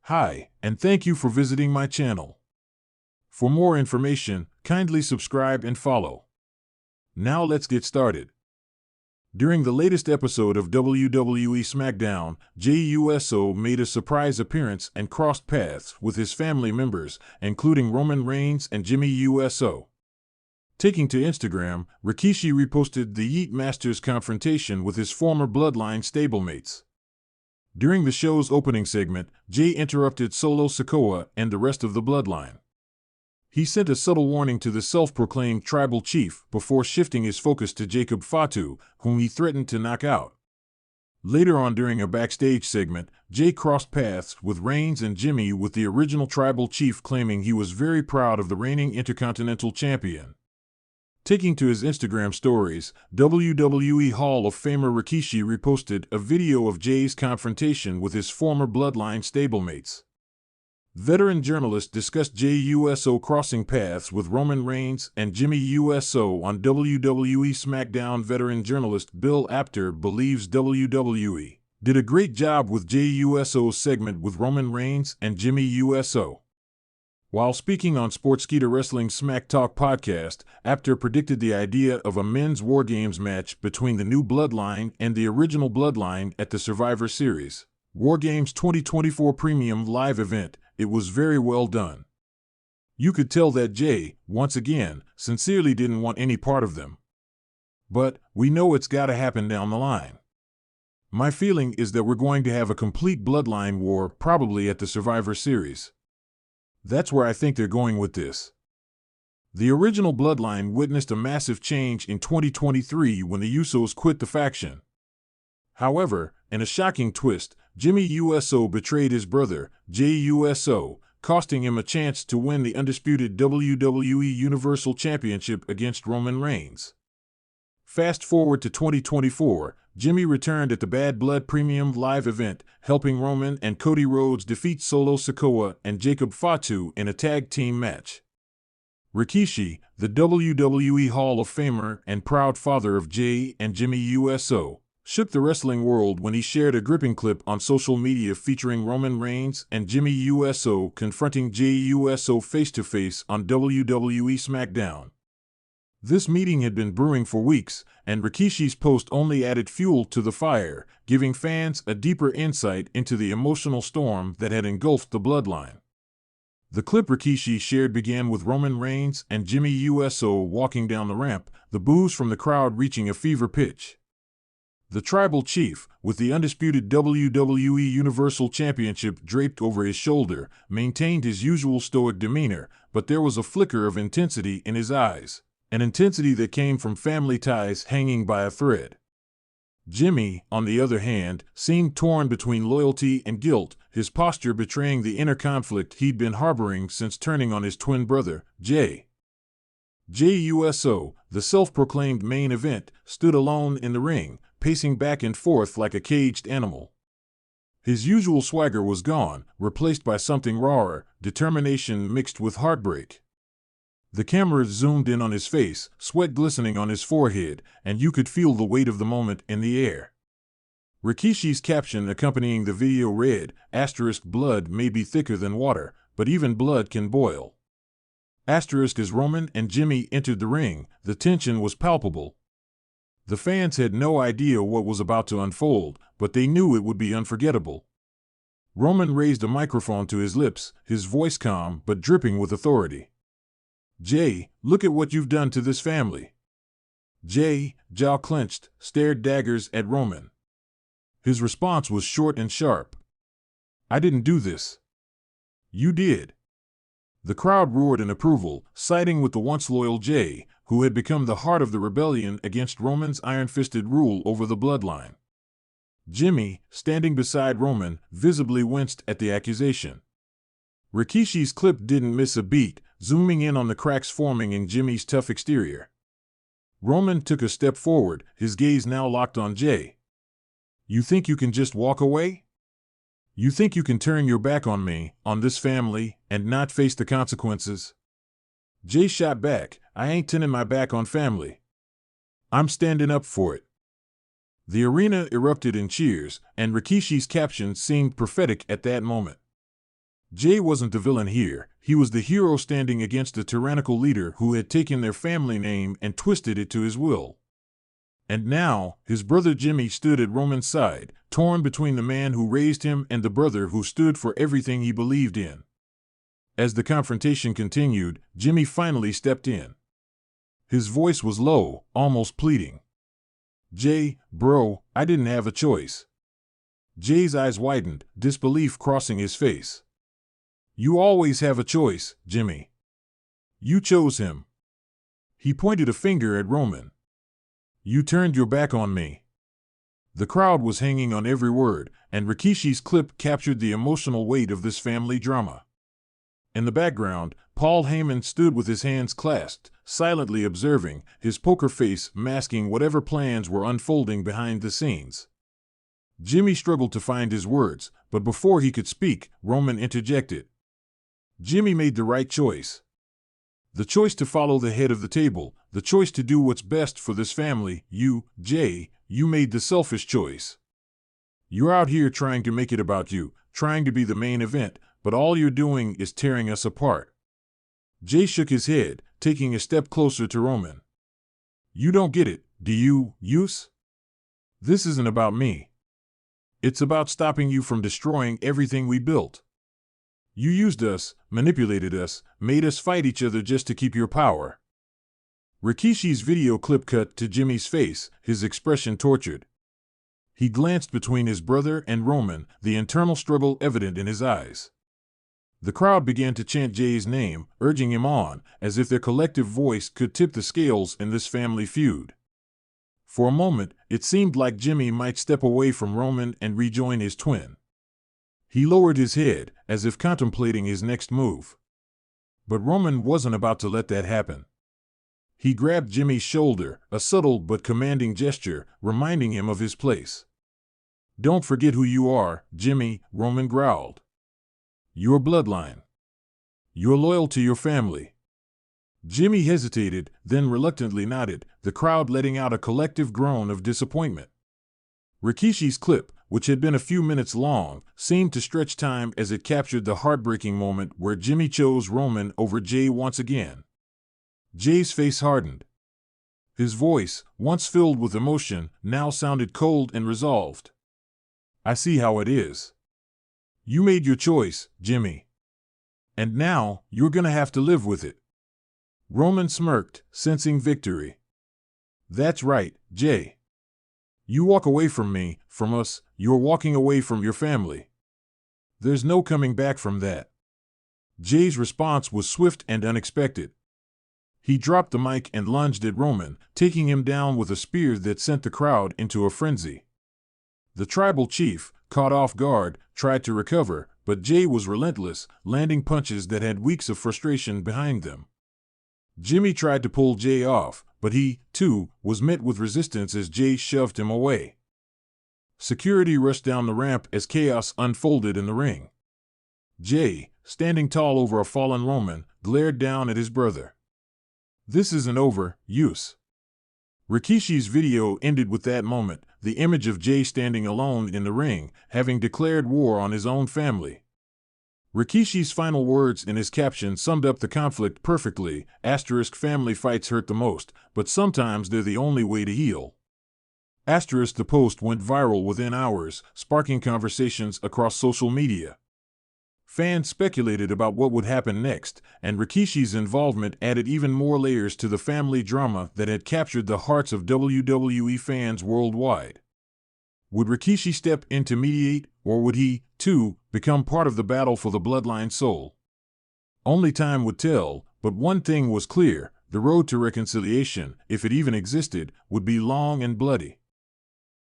Hi, and thank you for visiting my channel. For more information, kindly subscribe and follow. Now let's get started. During the latest episode of WWE SmackDown, Jey Uso made a surprise appearance and crossed paths with his family members, including Roman Reigns and Jimmy Uso. Taking to Instagram, Rikishi reposted the Yeet Masters confrontation with his former Bloodline stablemates. During the show's opening segment, Jey interrupted Solo Sikoa and the rest of the Bloodline. He sent a subtle warning to the self-proclaimed tribal chief before shifting his focus to Jacob Fatu, whom he threatened to knock out. Later on during a backstage segment, Jey crossed paths with Reigns and Jimmy, with the original tribal chief claiming he was very proud of the reigning Intercontinental Champion. Taking to his Instagram stories, WWE Hall of Famer Rikishi reposted a video of Jey's confrontation with his former Bloodline stablemates. Veteran journalists discussed Jey Uso crossing paths with Roman Reigns and Jimmy Uso on WWE SmackDown. Veteran journalist Bill Apter believes WWE did a great job with Jey Uso's segment with Roman Reigns and Jimmy Uso. While speaking on Sportskeeda Wrestling's Smack Talk podcast, Apter predicted the idea of a men's War Games match between the new Bloodline and the original Bloodline at the Survivor Series War Games 2024 Premium Live event. It was very well done. You could tell that Jey, once again, sincerely didn't want any part of them. But we know it's gotta happen down the line. My feeling is that we're going to have a complete Bloodline war probably at the Survivor Series. That's where I think they're going with this. The original Bloodline witnessed a massive change in 2023 when the Usos quit the faction. However, in a shocking twist, Jimmy Uso betrayed his brother, Jey Uso, costing him a chance to win the undisputed WWE Universal Championship against Roman Reigns. Fast forward to 2024, Jimmy returned at the Bad Blood Premium Live event, helping Roman and Cody Rhodes defeat Solo Sikoa and Jacob Fatu in a tag team match. Rikishi, the WWE Hall of Famer and proud father of Jey and Jimmy Uso, shook the wrestling world when he shared a gripping clip on social media featuring Roman Reigns and Jimmy Uso confronting Jey Uso face-to-face on WWE SmackDown. This meeting had been brewing for weeks, and Rikishi's post only added fuel to the fire, giving fans a deeper insight into the emotional storm that had engulfed the Bloodline. The clip Rikishi shared began with Roman Reigns and Jimmy Uso walking down the ramp, the boos from the crowd reaching a fever pitch. The tribal chief, with the undisputed WWE Universal Championship draped over his shoulder, maintained his usual stoic demeanor, but there was a flicker of intensity in his eyes. An intensity that came from family ties hanging by a thread. Jimmy, on the other hand, seemed torn between loyalty and guilt, his posture betraying the inner conflict he'd been harboring since turning on his twin brother, Jey. Jey Uso, the self-proclaimed main event, stood alone in the ring, pacing back and forth like a caged animal. His usual swagger was gone, replaced by something rawer, determination mixed with heartbreak. The camera zoomed in on his face, sweat glistening on his forehead, and you could feel the weight of the moment in the air. Rikishi's caption accompanying the video read, "Blood may be thicker than water, but even blood can boil." As Roman and Jimmy entered the ring, the tension was palpable. The fans had no idea what was about to unfold, but they knew it would be unforgettable. Roman raised a microphone to his lips, his voice calm but dripping with authority. "Jey, look at what you've done to this family." Jey, jaw clenched, stared daggers at Roman. His response was short and sharp. "I didn't do this." "You did." The crowd roared in approval, siding with the once loyal Jey, who had become the heart of the rebellion against Roman's iron-fisted rule over the Bloodline. Jimmy, standing beside Roman, visibly winced at the accusation. Rikishi's clip didn't miss a beat, zooming in on the cracks forming in Jimmy's tough exterior. Roman took a step forward, his gaze now locked on Jey. "You think you can just walk away? You think you can turn your back on me, on this family, and not face the consequences?" Jey shot back, "I ain't turning my back on family. I'm standing up for it." The arena erupted in cheers, and Rikishi's caption seemed prophetic at that moment. Jey wasn't the villain here, he was the hero standing against a tyrannical leader who had taken their family name and twisted it to his will. And now, his brother Jimmy stood at Roman's side, torn between the man who raised him and the brother who stood for everything he believed in. As the confrontation continued, Jimmy finally stepped in. His voice was low, almost pleading. "Jey, bro, I didn't have a choice." Jey's eyes widened, disbelief crossing his face. "You always have a choice, Jimmy. You chose him." He pointed a finger at Roman. "You turned your back on me." The crowd was hanging on every word, and Rikishi's clip captured the emotional weight of this family drama. In the background, Paul Heyman stood with his hands clasped, silently observing, his poker face masking whatever plans were unfolding behind the scenes. Jimmy struggled to find his words, but before he could speak, Roman interjected. Jimmy made the right choice. The choice to follow the head of the table, the choice to do what's best for this family. You, Jey, you made the selfish choice. You're out here trying to make it about you, trying to be the main event, but all you're doing is tearing us apart. Jey shook his head, taking a step closer to Roman. You don't get it, do you, Uso? This isn't about me. It's about stopping you from destroying everything we built. You used us, manipulated us, made us fight each other just to keep your power. Rikishi's video clip cut to Jimmy's face, his expression tortured. He glanced between his brother and Roman, the internal struggle evident in his eyes. The crowd began to chant Jey's name, urging him on, as if their collective voice could tip the scales in this family feud. For a moment, it seemed like Jimmy might step away from Roman and rejoin his twin. He lowered his head, as if contemplating his next move. But Roman wasn't about to let that happen. He grabbed Jimmy's shoulder, a subtle but commanding gesture, reminding him of his place. Don't forget who you are, Jimmy, Roman growled. Your bloodline. You're loyal to your family. Jimmy hesitated, then reluctantly nodded, the crowd letting out a collective groan of disappointment. Rikishi's clip, which had been a few minutes long, seemed to stretch time as it captured the heartbreaking moment where Jimmy chose Roman over Jey once again. Jey's face hardened. His voice, once filled with emotion, now sounded cold and resolved. I see how it is. You made your choice, Jimmy. And now, you're gonna have to live with it. Roman smirked, sensing victory. That's right, Jey. You walk away from me, from us, you're walking away from your family. There's no coming back from that. Jey's response was swift and unexpected. He dropped the mic and lunged at Roman, taking him down with a spear that sent the crowd into a frenzy. The tribal chief, caught off guard, tried to recover, but Jey was relentless, landing punches that had weeks of frustration behind them. Jimmy tried to pull Jey off, but he, too, was met with resistance as Jey shoved him away. Security rushed down the ramp as chaos unfolded in the ring. Jey, standing tall over a fallen Roman, glared down at his brother. This isn't over, Uso. Rikishi's video ended with that moment, the image of Jey standing alone in the ring, having declared war on his own family. Rikishi's final words in his caption summed up the conflict perfectly. Family fights hurt the most, but sometimes they're the only way to heal. The post went viral within hours, sparking conversations across social media. Fans speculated about what would happen next, and Rikishi's involvement added even more layers to the family drama that had captured the hearts of WWE fans worldwide. Would Rikishi step in to mediate, or would he, too, become part of the battle for the bloodline soul? Only time would tell, but one thing was clear, the road to reconciliation, if it even existed, would be long and bloody.